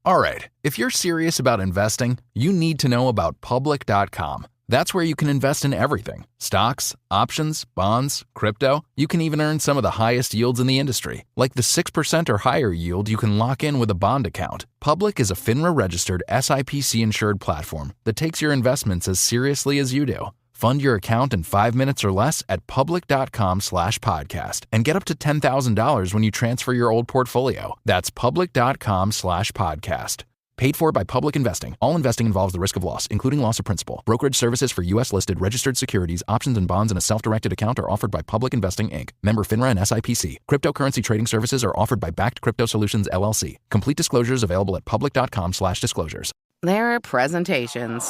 All right, if you're serious about investing, you need to know about Public.com. That's where you can invest in everything. Stocks, options, bonds, crypto. You can even earn some of the highest yields in the industry, like the 6% or higher yield you can lock in with a bond account. Public is a FINRA-registered SIPC-insured platform that takes your investments as seriously as you do. Fund your account in 5 minutes or less at public.com/podcast and get up to $10,000 when you transfer your old portfolio. That's public.com/podcast. Paid for by Public Investing. All investing involves the risk of loss, including loss of principal. Brokerage services for U.S.-listed registered securities, options and bonds in a self-directed account are offered by Public Investing, Inc., member FINRA and SIPC. Cryptocurrency trading services are offered by Backed Crypto Solutions, LLC. Complete disclosures available at public.com/disclosures. There are presentations.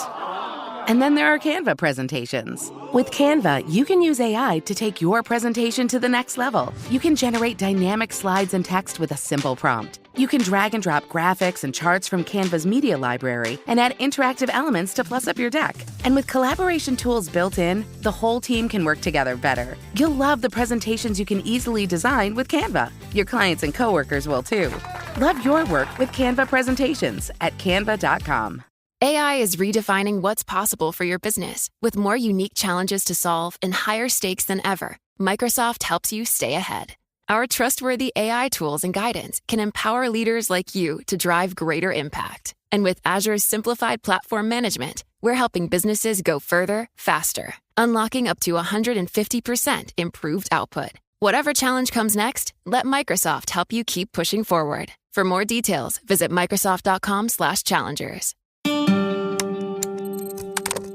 And then there are Canva presentations. With Canva, you can use AI to take your presentation to the next level. You can generate dynamic slides and text with a simple prompt. You can drag and drop graphics and charts from Canva's media library and add interactive elements to plus up your deck. And with collaboration tools built in, the whole team can work together better. You'll love the presentations you can easily design with Canva. Your clients and coworkers will too. Love your work with Canva presentations at canva.com. AI is redefining what's possible for your business. With more unique challenges to solve and higher stakes than ever, Microsoft helps you stay ahead. Our trustworthy AI tools and guidance can empower leaders like you to drive greater impact. And with Azure's simplified platform management, we're helping businesses go further, faster, unlocking up to 150% improved output. Whatever challenge comes next, let Microsoft help you keep pushing forward. For more details, visit Microsoft.com/challengers.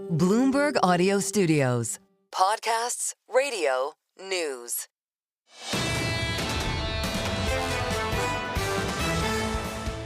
Bloomberg Audio Studios. Podcasts, radio, news.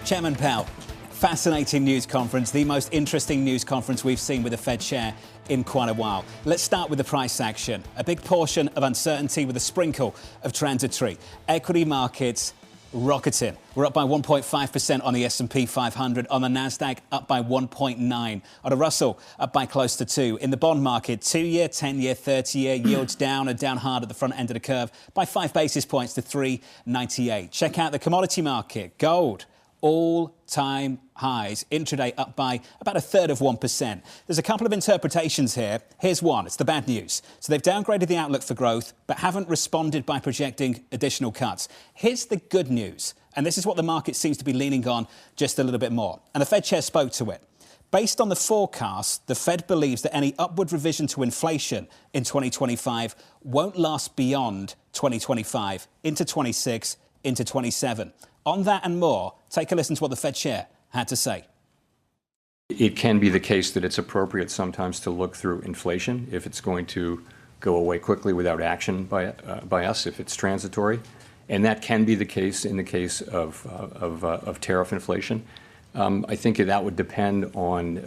Chairman Powell, fascinating news conference, the most interesting news conference we've seen with the Fed Chair in quite a while. Let's start with the price action. A big portion of uncertainty with a sprinkle of transitory. Equity markets rocketing. We're up by 1.5% on the S&P 500. On the Nasdaq, up by 1.9. On the Russell, up by close to 2. In the bond market, 2-year, 10-year, 30-year yields down and down hard at the front end of the curve by 5 basis points to 398. Check out the commodity market. Gold, all-time highs. Intraday up by about 1/3 of 1%. There's a couple of interpretations here. Here's one. It's the bad news. So they've downgraded the outlook for growth, but haven't responded by projecting additional cuts. Here's the good news. And this is what the market seems to be leaning on just a little bit more. And the Fed Chair spoke to it. Based on the forecast, the Fed believes that any upward revision to inflation in 2025 won't last beyond 2025, into 26, into 27. On that and more, take a listen to what the Fed Chair had to say. It can be the case that it's appropriate sometimes to look through inflation if it's going to go away quickly without action by us, if it's transitory. And that can be the case in the case of tariff inflation. I think that would depend on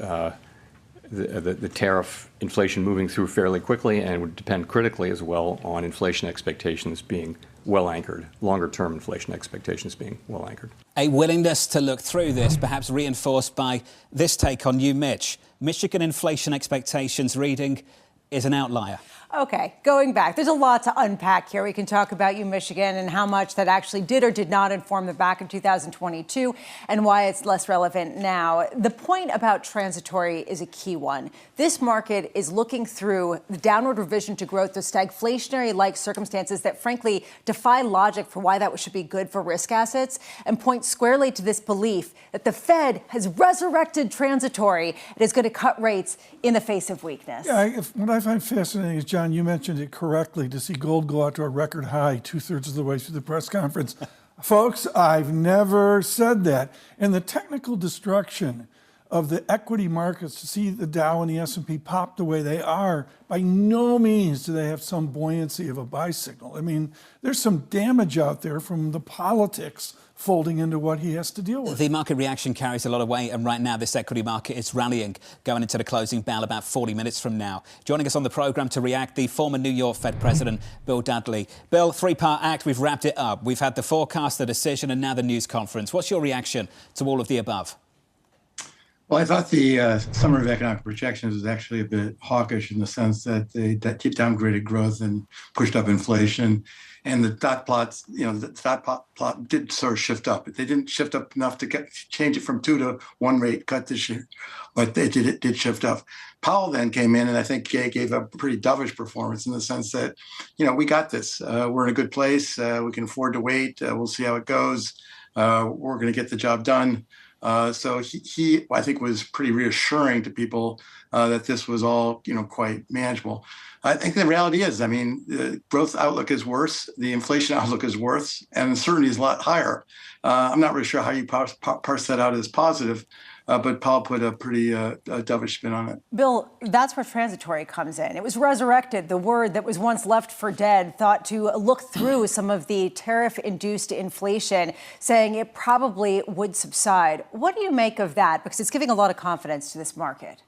the tariff inflation moving through fairly quickly, and it would depend critically as well on inflation expectations being well anchored, longer term inflation expectations being well anchored. A willingness to look through this, perhaps reinforced by this take on you, Mitch. Michigan inflation expectations reading is an outlier. Okay, going back, there's a lot to unpack here. We can talk about Michigan, and how much that actually did or did not inform the back in 2022 and why it's less relevant now. The point about transitory is a key one. This market is looking through the downward revision to growth, the stagflationary-like circumstances that frankly defy logic for why that should be good for risk assets, and point squarely to this belief that the Fed has resurrected transitory and is going to cut rates in the face of weakness. Yeah, what I find fascinating is, John, you mentioned it correctly, to see gold go out to a record high 2/3 of the way through the press conference. Folks, I've never said that. And the technical destruction of the equity markets, to see the Dow and the S&P pop the way they are, by no means do they have some buoyancy of a buy signal. I mean, there's some damage out there from the politics folding into what he has to deal with. The market reaction carries a lot of weight, and right now this equity market is rallying, going into the closing bell about 40 minutes from now. Joining us on the programme to react, the former New York Fed President, Bill Dudley. Bill, three-part act, we've wrapped it up. We've had the forecast, the decision, and now the news conference. What's your reaction to all of the above? Well, I thought the summary of economic projections was actually a bit hawkish in the sense that they downgraded growth and pushed up inflation. And the dot plots, the plot did sort of shift up. They didn't shift up enough to change it from 2 to 1 rate cut this year, but it did shift up. Powell then came in, and I think Jay gave a pretty dovish performance in the sense that, we got this. We're in a good place. We can afford to wait. We'll see how it goes. We're going to get the job done. So he, I think, was pretty reassuring to people that this was all, quite manageable. I think the reality is, the growth outlook is worse, the inflation outlook is worse, and uncertainty is a lot higher. I'm not really sure how you parse that out as positive, but Powell put a pretty dovish spin on it. Bill, that's where transitory comes in. It was resurrected, the word that was once left for dead, thought to look through some of the tariff-induced inflation, saying it probably would subside. What do you make of that? Because it's giving a lot of confidence to this market.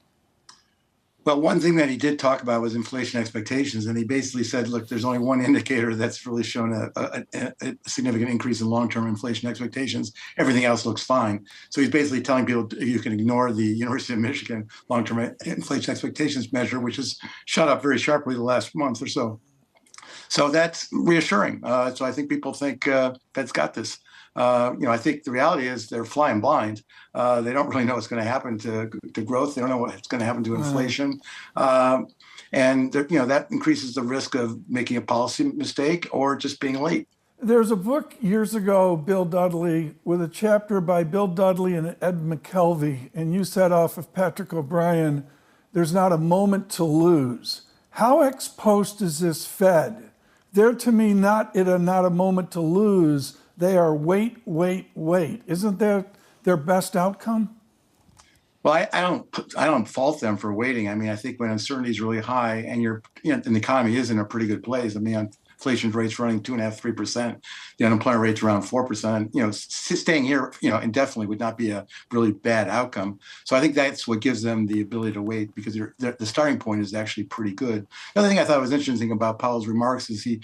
Well, one thing that he did talk about was inflation expectations, and he basically said, look, there's only one indicator that's really shown a significant increase in long-term inflation expectations. Everything else looks fine. So he's basically telling people you can ignore the University of Michigan long-term inflation expectations measure, which has shot up very sharply the last month or so. So that's reassuring. So I think people think Fed's got this. I think the reality is they're flying blind. They don't really know what's going to happen to growth. They don't know what's going to happen to inflation. And that increases the risk of making a policy mistake or just being late. There's a book years ago, Bill Dudley, with a chapter by Bill Dudley and Ed McKelvey, and you said off of Patrick O'Brien, there's not a moment to lose. How exposed is this Fed? They're, to me, not a moment to lose. They are wait. Isn't that their best outcome? Well, I don't fault them for waiting. I think when uncertainty is really high and and the economy is in a pretty good place. Inflation rates running 2.5%, 3%. The unemployment rate's around 4%. Staying here, indefinitely would not be a really bad outcome. So I think that's what gives them the ability to wait, because the starting point is actually pretty good. The other thing I thought was interesting about Powell's remarks is he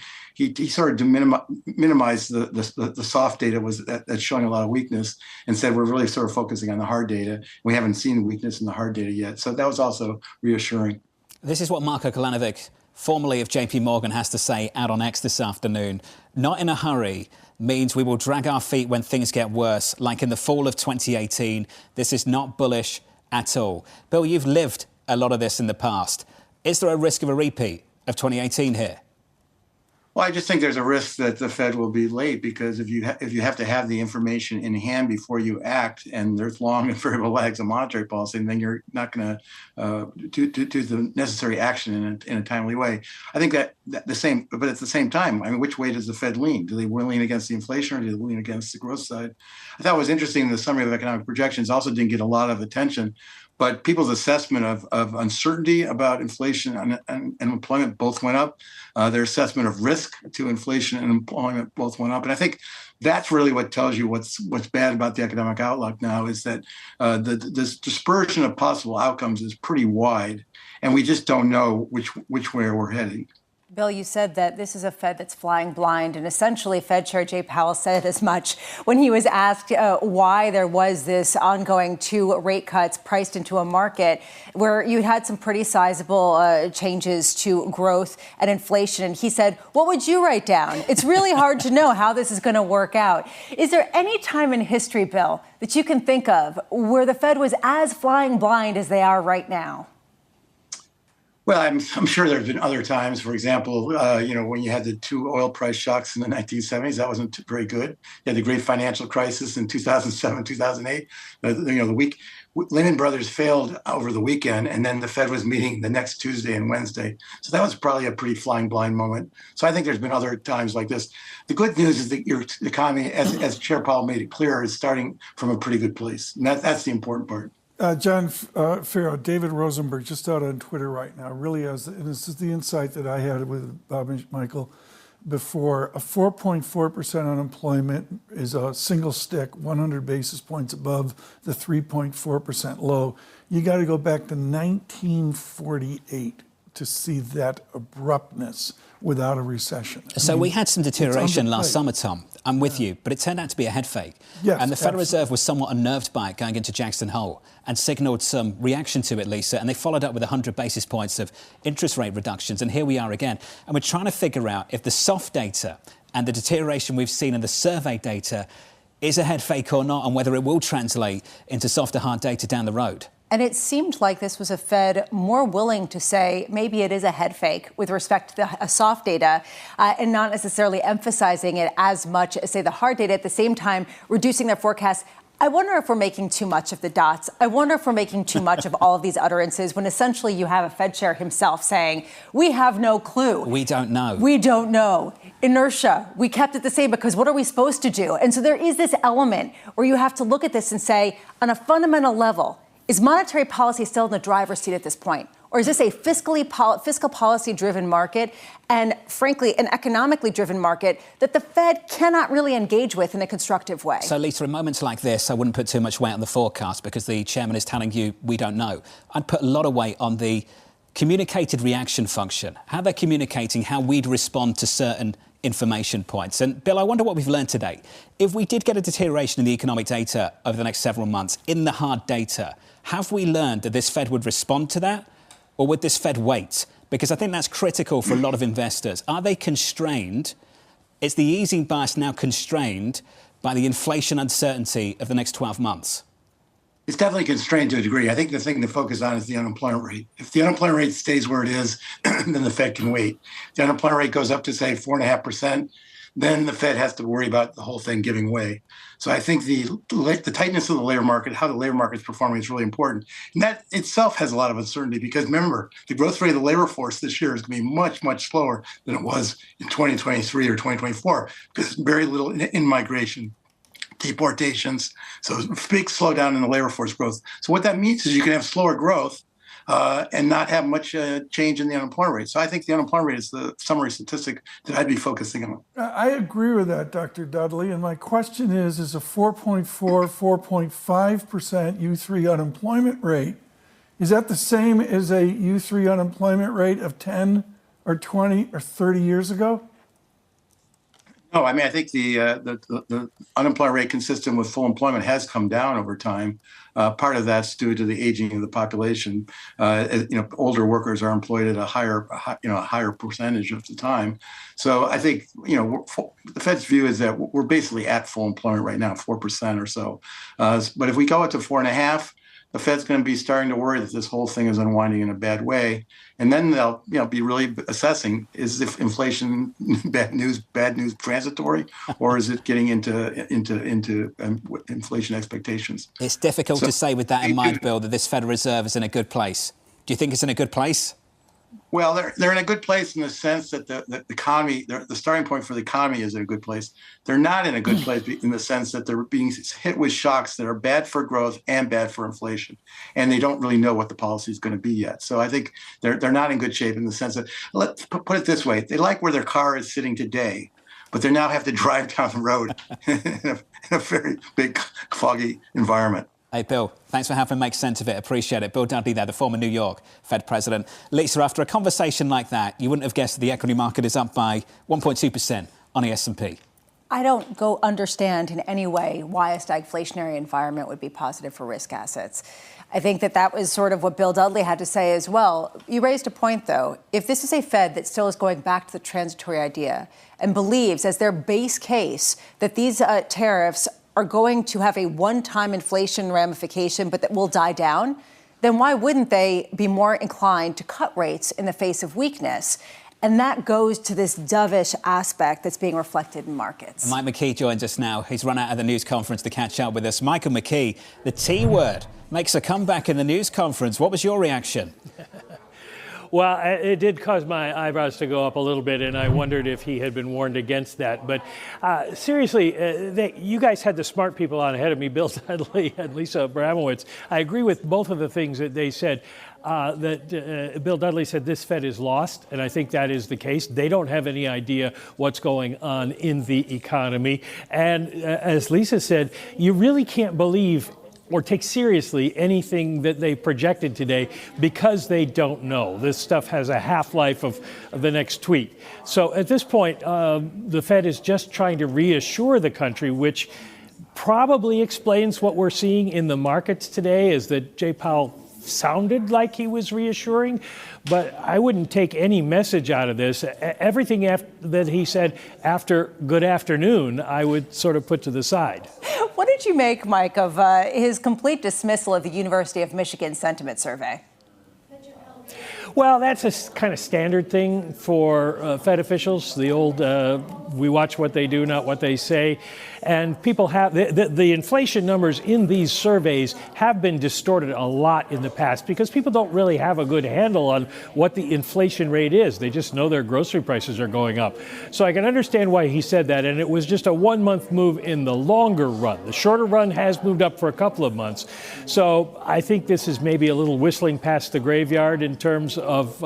started to minimize the soft data that's showing a lot of weakness, and said we're really sort of focusing on the hard data. We haven't seen weakness in the hard data yet. So that was also reassuring. This is what Marko Kolanovic, formerly of JP Morgan, has to say out on X this afternoon. Not in a hurry means we will drag our feet when things get worse, like in the fall of 2018. This is not bullish at all. Bill, you've lived a lot of this in the past. Is there a risk of a repeat of 2018 here? Well, I just think there's a risk that the Fed will be late, because if you have to have the information in hand before you act, and there's long and variable lags of monetary policy, and then you're not going to do the necessary action in a timely way. I think that the same, but at the same time, which way does the Fed lean? Do they lean against the inflation, or do they lean against the growth side? I thought it was interesting. The summary of economic projections also didn't get a lot of attention. But people's assessment of uncertainty about inflation and employment both went up. Their assessment of risk to inflation and employment both went up. And I think that's really what tells you what's bad about the economic outlook now, is that this dispersion of possible outcomes is pretty wide, and we just don't know which way we're heading. Bill, you said that this is a Fed that's flying blind, and essentially Fed Chair Jay Powell said as much when he was asked why there was this ongoing 2 rate cuts priced into a market where you had some pretty sizable changes to growth and inflation. And he said, what would you write down? It's really hard to know how this is going to work out. Is there any time in history, Bill, that you can think of where the Fed was as flying blind as they are right now? Well, I'm sure there have been other times. For example, when you had the 2 oil price shocks in the 1970s, that wasn't very good. You had the great financial crisis in 2007, 2008. Lehman Brothers failed over the weekend, and then the Fed was meeting the next Tuesday and Wednesday. So that was probably a pretty flying blind moment. So I think there's been other times like this. The good news is that your economy, as Chair Powell made it clear, is starting from a pretty good place. And that's the important part. John Ferro, David Rosenberg, just out on Twitter right now, really has, and this is the insight that I had with Bob and Michael before, a 4.4% unemployment is a single stick, 100 basis points above the 3.4% low. You got to go back to 1948 to see that abruptness without a recession. So we had some deterioration last summer, Tom. I'm with you, but it turned out to be a head fake. Yes, and the Federal Reserve was somewhat unnerved by it going into Jackson Hole and signalled some reaction to it, Lisa, and they followed up with 100 basis points of interest rate reductions, and here we are again. And we're trying to figure out if the soft data and the deterioration we've seen in the survey data is a head fake or not, and whether it will translate into softer hard data down the road. And it seemed like this was a Fed more willing to say maybe it is a head fake with respect to the soft data and not necessarily emphasizing it as much as, say, the hard data, at the same time reducing their forecast. I wonder if we're making too much of the dots. I wonder if we're making too much of all of these utterances when essentially you have a Fed chair himself saying, we have no clue. We don't know. We don't know. Inertia. We kept it the same because what are we supposed to do? And so there is this element where you have to look at this and say, on a fundamental level, is monetary policy still in the driver's seat at this point? Or is this a fiscal policy-driven market and, frankly, an economically driven market that the Fed cannot really engage with in a constructive way? So, Lisa, in moments like this, I wouldn't put too much weight on the forecast because the chairman is telling you we don't know. I'd put a lot of weight on the communicated reaction function, how they're communicating, how we'd respond to certain information points. And, Bill, I wonder what we've learned today. If we did get a deterioration in the economic data over the next several months, in the hard data, have we learned that this Fed would respond to that? Or would this Fed wait? Because I think that's critical for a lot of investors. Are they constrained? Is the easing bias now constrained by the inflation uncertainty of the next 12 months? It's definitely constrained to a degree. I think the thing to focus on is the unemployment rate. If the unemployment rate stays where it is, then the Fed can wait. If the unemployment rate goes up to, say, 4.5%, then the Fed has to worry about the whole thing giving way. So I think the tightness of the labor market, how the labor market is performing, is really important. And that itself has a lot of uncertainty because, remember, the growth rate of the labor force this year is going to be much, much slower than it was in 2023 or 2024 because very little in migration, deportations. So big slowdown in the labor force growth. So what that means is you can have slower growth and not have much change in the unemployment rate. So I think the unemployment rate is the summary statistic that I'd be focusing on. I agree with that, Dr. Dudley. And my question is a 4.4, 4.5% U3 unemployment rate, is that the same as a U3 unemployment rate of 10 or 20 or 30 years ago? No, I mean, I think the unemployment rate consistent with full employment has come down over time. Part of that's due to the aging of the population. Older workers are employed at a higher percentage of the time. So I think, the Fed's view is that we're basically at full employment right now, 4% or so. But if we go up to 4.5%, the Fed's going to be starting to worry that this whole thing is unwinding in a bad way. And then they'll be really assessing, is if inflation bad news transitory, or is it getting into inflation expectations? It's difficult to say with that in mind, Bill, that this Federal Reserve is in a good place. Do you think it's in a good place? Well, they're in a good place in the sense that the economy, the starting point for the economy is in a good place. They're not in a good place in the sense that they're being hit with shocks that are bad for growth and bad for inflation. And they don't really know what the policy is going to be yet. So I think they're not in good shape in the sense that, let's put it this way, they like where their car is sitting today, but they now have to drive down the road in a very big, foggy environment. Hey, Bill, thanks for helping make sense of it. Appreciate it. Bill Dudley there, the former New York Fed president. Lisa, after a conversation like that, you wouldn't have guessed that the equity market is up by 1.2% on the S&P. I don't understand in any way why a stagflationary environment would be positive for risk assets. I think that was sort of what Bill Dudley had to say as well. You raised a point, though. If this is a Fed that still is going back to the transitory idea and believes as their base case that these tariffs are going to have a one-time inflation ramification, but that will die down, then why wouldn't they be more inclined to cut rates in the face of weakness? And that goes to this dovish aspect that's being reflected in markets. Mike McKee joins us now. He's run out of the news conference to catch up with us. Michael McKee, the T word, makes a comeback in the news conference. What was your reaction? Well, it did cause my eyebrows to go up a little bit, and I wondered if he had been warned against that. But seriously, you guys had the smart people on ahead of me, Bill Dudley and Lisa Abramowicz. I agree with both of the things that they said. Bill Dudley said this Fed is lost, and I think that is the case. They don't have any idea what's going on in the economy. And as Lisa said, you really can't believe or take seriously anything that they projected today because they don't know. This stuff has a half-life of the next tweet. So at this point, the Fed is just trying to reassure the country, which probably explains what we're seeing in the markets today, is that Jay Powell sounded like he was reassuring, but I wouldn't take any message out of this. Everything that he said after good afternoon, I would sort of put to the side. What did you make, Mike, of his complete dismissal of the University of Michigan sentiment survey? Well, that's a kind of standard thing for Fed officials, the old we watch what they do, not what they say. And people have the inflation numbers in these surveys have been distorted a lot in the past because people don't really have a good handle on what the inflation rate is. They just know their grocery prices are going up. So I can understand why he said that. And it was just a 1 month move in the longer run. The shorter run has moved up for a couple of months. So I think this is maybe a little whistling past the graveyard in terms of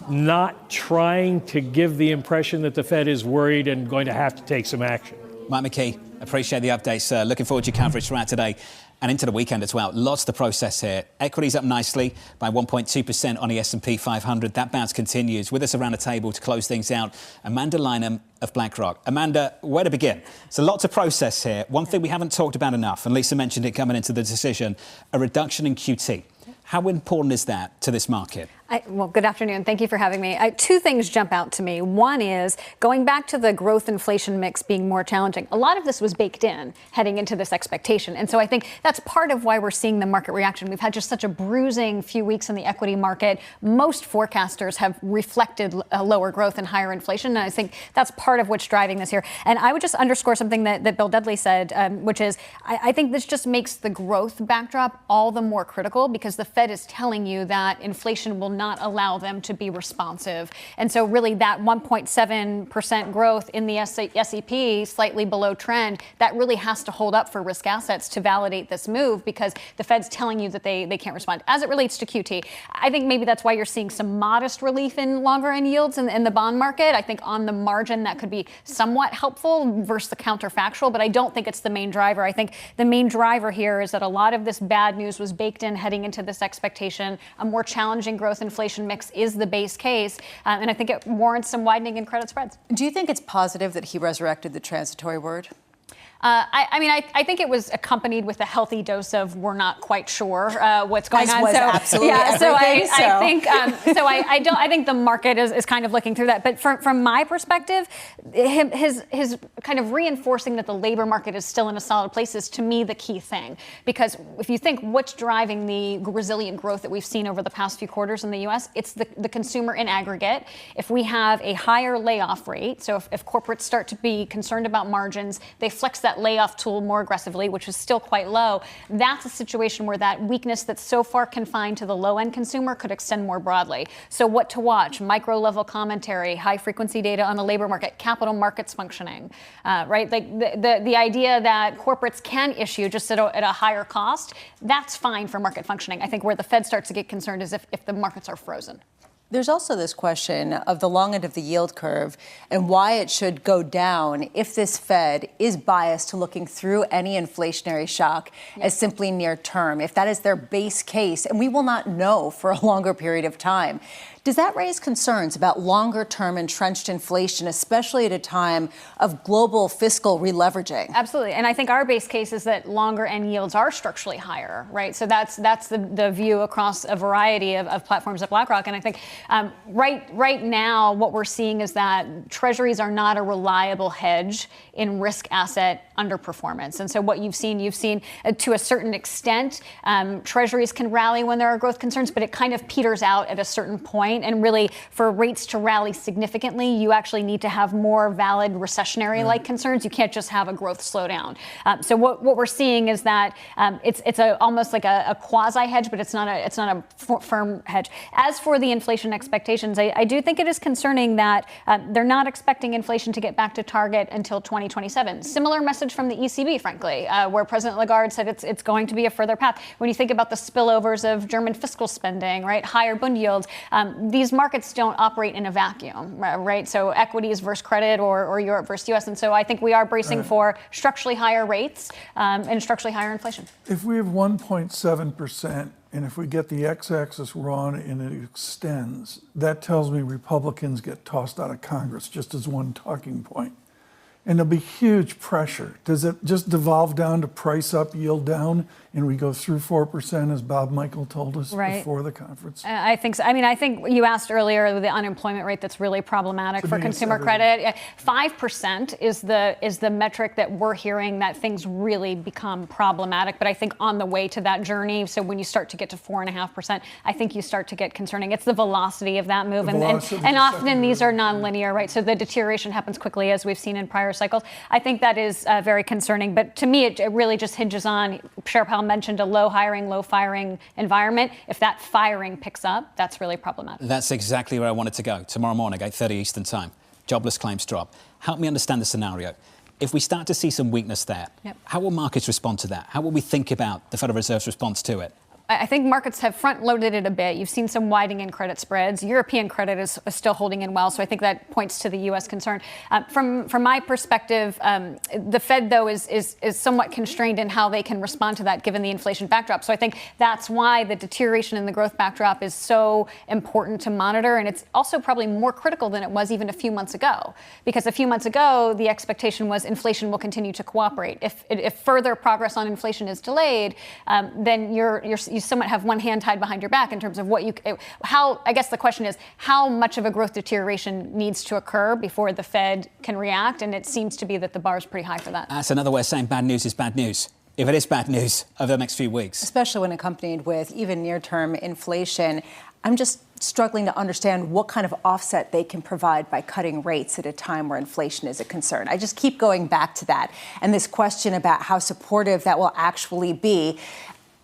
not trying to give the impression that the Fed is worried and going to have to take some action. Mike McKee, appreciate the updates, sir. Looking forward to your coverage throughout today and into the weekend as well. Lots to process here. Equities up nicely by 1.2% on the S&P 500. That bounce continues. With us around the table to close things out, Amanda Lynham of BlackRock. Amanda, where to begin? It's a lot to process here. One thing we haven't talked about enough, and Lisa mentioned it coming into the decision, a reduction in QT. How important is that to this market? Well, good afternoon. Thank you for having me. Two things jump out to me. One is going back to the growth inflation mix being more challenging. A lot of this was baked in heading into this expectation. And so I think that's part of why we're seeing the market reaction. We've had just such a bruising few weeks in the equity market. Most forecasters have reflected a lower growth and higher inflation. And I think that's part of what's driving this here. And I would just underscore something that Bill Dudley said, which is I think this just makes the growth backdrop all the more critical because the Fed is telling you that inflation will not allow them to be responsive. And so really that 1.7% growth in the SEP, slightly below trend, that really has to hold up for risk assets to validate this move because the Fed's telling you that they can't respond. As it relates to QT, I think maybe that's why you're seeing some modest relief in longer end yields in the bond market. I think on the margin that could be somewhat helpful versus the counterfactual, but I don't think it's the main driver. I think the main driver here is that a lot of this bad news was baked in heading into this expectation. A more challenging growth inflation mix is the base case, and I think it warrants some widening in credit spreads. Do you think it's positive that he resurrected the transitory word? I think it was accompanied with a healthy dose of we're not quite sure what's going on. Was so absolutely yeah, so I think the market is kind of looking through that. But from my perspective, his kind of reinforcing that the labor market is still in a solid place is to me the key thing. Because if you think what's driving the resilient growth that we've seen over the past few quarters in the U.S., it's the consumer in aggregate. If we have a higher layoff rate, so if corporates start to be concerned about margins, they flex that layoff tool more aggressively, which is still quite low. That's a situation where that weakness that's so far confined to the low-end consumer could extend more broadly. So what to watch? Micro-level commentary, high-frequency data on the labor market, capital markets functioning, right? Like the idea that corporates can issue just at a higher cost, that's fine for market functioning. I think where the Fed starts to get concerned is if the markets are frozen. There's also this question of the long end of the yield curve and why it should go down if this Fed is biased to looking through any inflationary shock as simply near term, if that is their base case, and we will not know for a longer period of time. Does that raise concerns about longer-term entrenched inflation, especially at a time of global fiscal releveraging? Absolutely. And I think our base case is that longer end yields are structurally higher, right? So that's the view across a variety of platforms at BlackRock. And I think right now what we're seeing is that treasuries are not a reliable hedge in risk asset underperformance. And so what you've seen to a certain extent, treasuries can rally when there are growth concerns, but it kind of peters out at a certain point. And really, for rates to rally significantly, you actually need to have more valid recessionary-like concerns. You can't just have a growth slowdown. So what we're seeing is that it's almost like a quasi-hedge, but it's not a firm hedge. As for the inflation expectations, I do think it is concerning that they're not expecting inflation to get back to target until 2027. Similar message from the ECB, frankly, where President Lagarde said it's going to be a further path. When you think about the spillovers of German fiscal spending, right, higher bund yields, these markets don't operate in a vacuum, right? So equities versus credit or Europe versus US. And so I think we are bracing for structurally higher rates and structurally higher inflation. If we have 1.7%, and if we get the x-axis wrong and it extends, that tells me Republicans get tossed out of Congress, just as one talking point. And there'll be huge pressure. Does it just devolve down to price up, yield down, and we go through 4%, as Bob Michael told us before the conference? I think so. I mean, I think you asked earlier the unemployment rate that's really problematic for consumer credit. 5% is the metric that we're hearing that things really become problematic. But I think on the way to that journey, so when you start to get to 4.5%, I think you start to get concerning. It's the velocity of that move, and often these are nonlinear, right? So the deterioration happens quickly, as we've seen in prior cycles. I think that is very concerning. But to me, it really just hinges on, Chair Powell mentioned a low hiring, low firing environment. If that firing picks up, that's really problematic. That's exactly where I wanted to go. Tomorrow morning, 8:30 Eastern Time, jobless claims drop. Help me understand the scenario. If we start to see some weakness there, how will markets respond to that? How will we think about the Federal Reserve's response to it? I think markets have front-loaded it a bit. You've seen some widening in credit spreads. European credit is still holding in well, so I think that points to the U.S. concern. From my perspective, the Fed, though, is somewhat constrained in how they can respond to that, given the inflation backdrop. So I think that's why the deterioration in the growth backdrop is so important to monitor, and it's also probably more critical than it was even a few months ago. Because a few months ago, the expectation was inflation will continue to cooperate. If further progress on inflation is delayed, then you somewhat have one hand tied behind your back in terms of I guess the question is, how much of a growth deterioration needs to occur before the Fed can react? And it seems to be that the bar is pretty high for that. That's another way of saying bad news is bad news. If it is bad news over the next few weeks. Especially when accompanied with even near-term inflation. I'm just struggling to understand what kind of offset they can provide by cutting rates at a time where inflation is a concern. I just keep going back to that. And this question about how supportive that will actually be.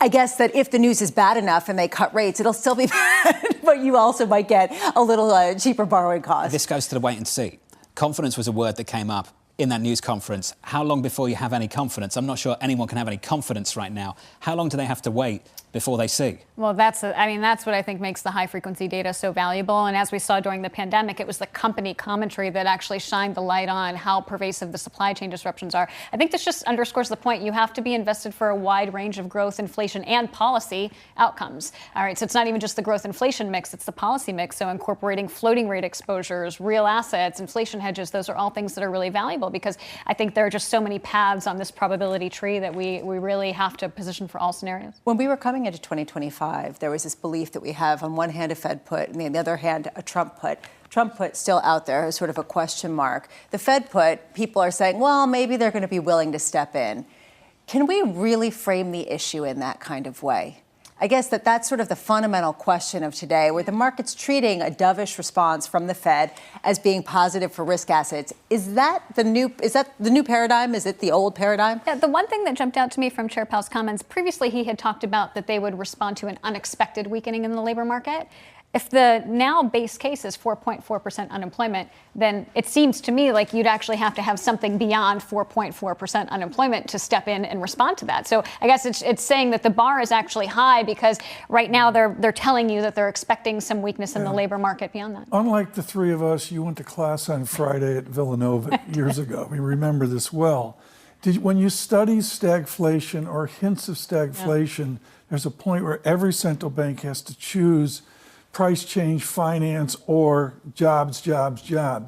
I guess that if the news is bad enough and they cut rates, it'll still be bad, but you also might get a little cheaper borrowing costs. This goes to the wait and see. Confidence was a word that came up in that news conference. How long before you have any confidence? I'm not sure anyone can have any confidence right now. How long do they have to wait before they see? Well, that's what I think makes the high-frequency data so valuable. And as we saw during the pandemic, it was the company commentary that actually shined the light on how pervasive the supply chain disruptions are. I think this just underscores the point. You have to be invested for a wide range of growth, inflation, and policy outcomes. All right, so it's not even just the growth inflation mix, it's the policy mix. So incorporating floating rate exposures, real assets, inflation hedges, those are all things that are really valuable because I think there are just so many paths on this probability tree that we really have to position for all scenarios. When we were coming into 2025, there was this belief that we have on one hand a Fed put and on the other hand a Trump put. Trump put still out there as sort of a question mark. The Fed put, people are saying, well, maybe they're going to be willing to step in. Can we really frame the issue in that kind of way? I guess that's sort of the fundamental question of today, where the market's treating a dovish response from the Fed as being positive for risk assets. Is that the new paradigm? Is it the old paradigm? Yeah, the one thing that jumped out to me from Chair Powell's comments, previously he had talked about that they would respond to an unexpected weakening in the labor market. If the now base case is 4.4% unemployment, then it seems to me like you'd actually have to have something beyond 4.4% unemployment to step in and respond to that. So I guess it's saying that the bar is actually high because right now they're telling you that they're expecting some weakness in the labor market beyond that. Unlike the three of us, you went to class on Friday at Villanova years ago. We remember this well. When you study stagflation or hints of stagflation, there's a point where every central bank has to choose price change, finance, or jobs.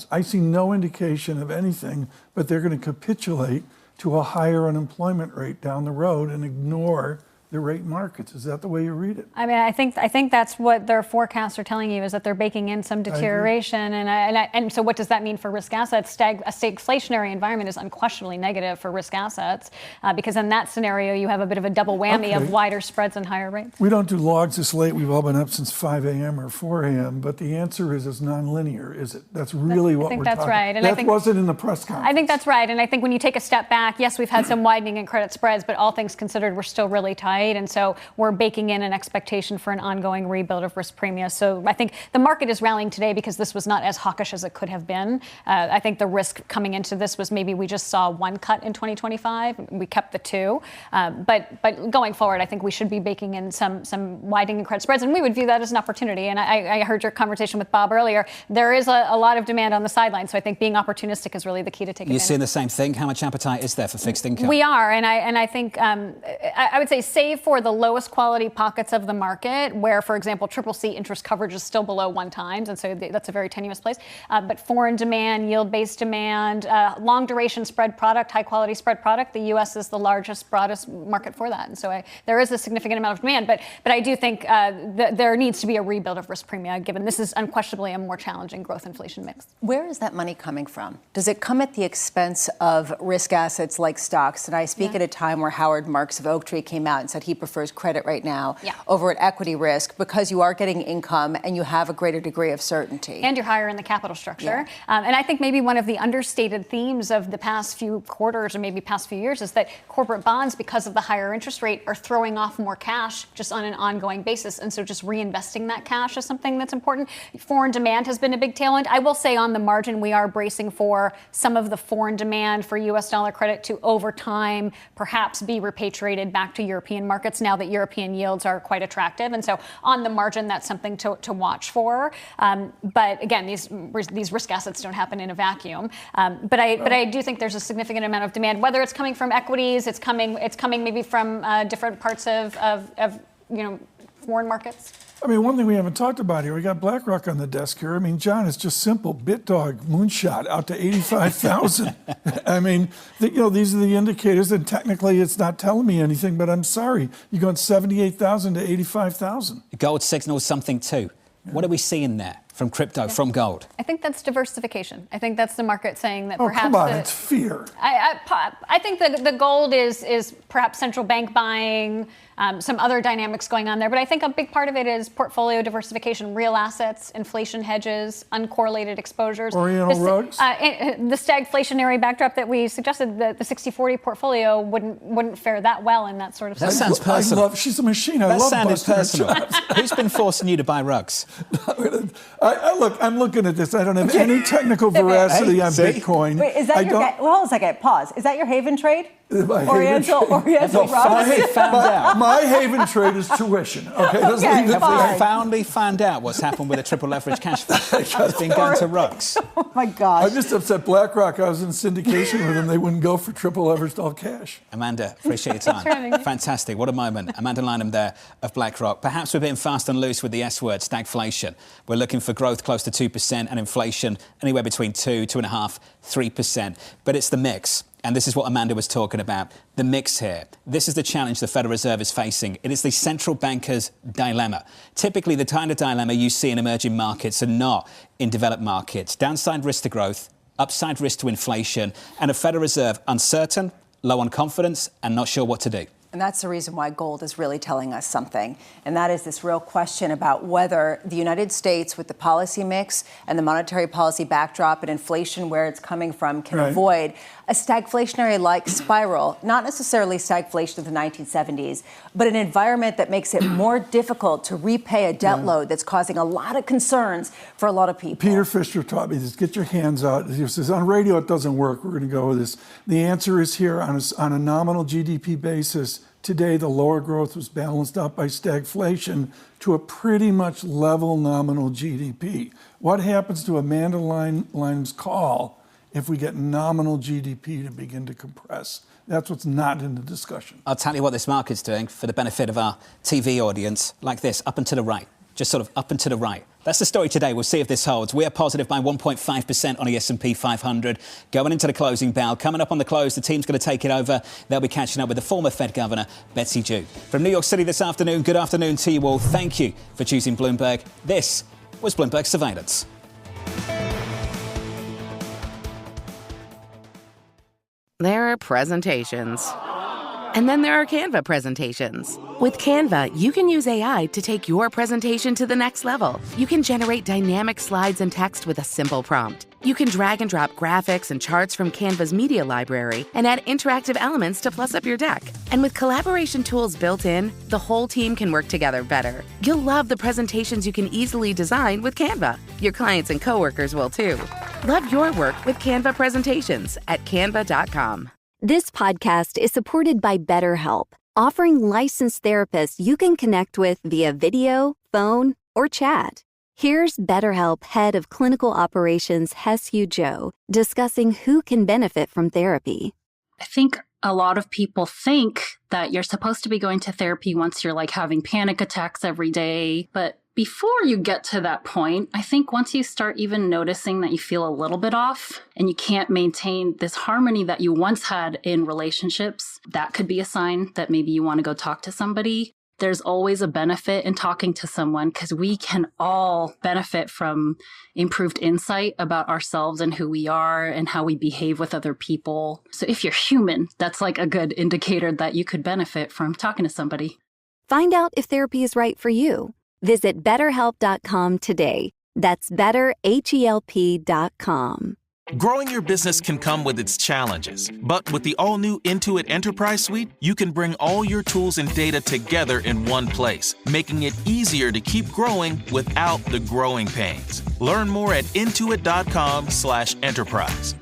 I see no indication of anything, but they're going to capitulate to a higher unemployment rate down the road and ignore the rate markets. Is that the way you read it? I mean, I think that's what their forecasts are telling you, is that they're baking in some deterioration. And so what does that mean for risk assets? A stagflationary environment is unquestionably negative for risk assets because in that scenario, you have a bit of a double whammy of wider spreads and higher rates. We don't do logs this late. We've all been up since 5 a.m. or 4 a.m. But the answer is it's nonlinear, is it? That's really what we're talking about. I think that's right. And that wasn't in the press conference. I think that's right. And I think when you take a step back, yes, we've had some widening in credit spreads, but all things considered, we're still really tied right? And so we're baking in an expectation for an ongoing rebuild of risk premia. So I think the market is rallying today because this was not as hawkish as it could have been. I think the risk coming into this was maybe we just saw one cut in 2025. We kept the two. But going forward, I think we should be baking in some widening credit spreads, and we would view that as an opportunity. And I heard your conversation with Bob earlier. There is a lot of demand on the sidelines, so I think being opportunistic is really the key to take advantage. You're seeing the same thing? How much appetite is there for fixed income? We are, and I think I would say save for the lowest quality pockets of the market where, for example, CCC interest coverage is still below 1 times, and so that's a very tenuous place. But foreign demand, yield-based demand, long duration spread product, high quality spread product, the U.S. is the largest, broadest market for that. And so there is a significant amount of demand, but I do think there needs to be a rebuild of risk premia, given this is unquestionably a more challenging growth inflation mix. Where is that money coming from? Does it come at the expense of risk assets like stocks? And I speak at a time where Howard Marks of Oaktree came out and said he prefers credit right now over at equity risk because you are getting income and you have a greater degree of certainty. And you're higher in the capital structure. And I think maybe one of the understated themes of the past few quarters or maybe past few years is that corporate bonds, because of the higher interest rate, are throwing off more cash just on an ongoing basis. And so just reinvesting that cash is something that's important. Foreign demand has been a big tailwind. I will say on the margin, we are bracing for some of the foreign demand for U.S. dollar credit to over time perhaps be repatriated back to European markets now that European yields are quite attractive. And so on the margin, that's something to watch for. But again, these risk assets don't happen in a vacuum. But I do think there's a significant amount of demand, whether it's coming from equities, it's coming maybe from different parts of foreign markets. I mean, one thing we haven't talked about here, we got BlackRock on the desk here. I mean, John, it's just simple. BitDog, moonshot out to 85,000. I mean, these are the indicators, and technically it's not telling me anything, but I'm sorry. You're going 78,000 to 85,000. Gold signals something too. What are we seeing there from crypto, from gold? I think that's diversification. I think that's the market saying that perhaps... come on, it's fear. I think the gold is perhaps central bank buying, some other dynamics going on there. But I think a big part of it is portfolio diversification, real assets, inflation hedges, uncorrelated exposures. Oriental rugs? The stagflationary backdrop that we suggested, the 60-40 portfolio wouldn't fare that well in that sort of That situation. sounds personal. She's a machine. I love busting her chops. Who's been forcing you to buy rugs? Look, I'm looking at this. I don't have any technical veracity on Bitcoin. Wait, is that hold on a second, pause. Is that your Haven trade? Oriental rugs? My Haven trade is tuition. Okay, have we finally found out what's happened with the triple leverage cash fund? It's been going to rugs. Oh my gosh! I'm just upset. BlackRock. I was in syndication with them. They wouldn't go for triple leveraged all cash. Amanda, appreciate your time. Fantastic. What a moment. Amanda Lynham there of BlackRock. Perhaps we're being fast and loose with the S word, stagflation. We're looking for growth close to 2% and inflation anywhere between 2.5%, 3%. But it's the mix. And this is what Amanda was talking about, the mix here. This is the challenge the Federal Reserve is facing. It is the central banker's dilemma. Typically, the kind of dilemma you see in emerging markets and not in developed markets. Downside risk to growth, upside risk to inflation, and a Federal Reserve uncertain, low on confidence, and not sure what to do. And that's the reason why gold is really telling us something. And that is this real question about whether the United States, with the policy mix and the monetary policy backdrop and inflation where it's coming from, can avoid a stagflationary-like spiral, not necessarily stagflation of the 1970s, but an environment that makes it more difficult to repay a debt load that's causing a lot of concerns for a lot of people. Peter Fisher taught me this. Get your hands out. He says, on radio, it doesn't work. We're going to go with this. The answer is here on a nominal GDP basis. Today, the lower growth was balanced out by stagflation to a pretty much level nominal GDP. What happens to Amanda Lynham's call if we get nominal GDP to begin to compress? That's what's not in the discussion. I'll tell you what this market's doing for the benefit of our TV audience, like this, up and to the right. Just sort of up and to the right. That's the story today. We'll see if this holds. We are positive by 1.5% on the S&P 500. Going into the closing bell. Coming up on the close, the team's going to take it over. They'll be catching up with the former Fed Governor, Betsy Ju. From New York City this afternoon, good afternoon to you all. Thank you for choosing Bloomberg. This was Bloomberg Surveillance. There are presentations. And then there are Canva presentations. With Canva, you can use AI to take your presentation to the next level. You can generate dynamic slides and text with a simple prompt. You can drag and drop graphics and charts from Canva's media library and add interactive elements to plus up your deck. And with collaboration tools built in, the whole team can work together better. You'll love the presentations you can easily design with Canva. Your clients and coworkers will too. Love your work with Canva presentations at canva.com. This podcast is supported by BetterHelp, offering licensed therapists you can connect with via video, phone, or chat. Here's BetterHelp Head of Clinical Operations Hesue Joe discussing who can benefit from therapy. I think a lot of people think that you're supposed to be going to therapy once you're like having panic attacks every day. But before you get to that point, I think once you start even noticing that you feel a little bit off and you can't maintain this harmony that you once had in relationships, that could be a sign that maybe you want to go talk to somebody. There's always a benefit in talking to someone because we can all benefit from improved insight about ourselves and who we are and how we behave with other people. So if you're human, that's like a good indicator that you could benefit from talking to somebody. Find out if therapy is right for you. Visit BetterHelp.com today. That's BetterHelp.com. Growing your business can come with its challenges, but with the all-new Intuit Enterprise Suite, you can bring all your tools and data together in one place, making it easier to keep growing without the growing pains. Learn more at Intuit.com/enterprise.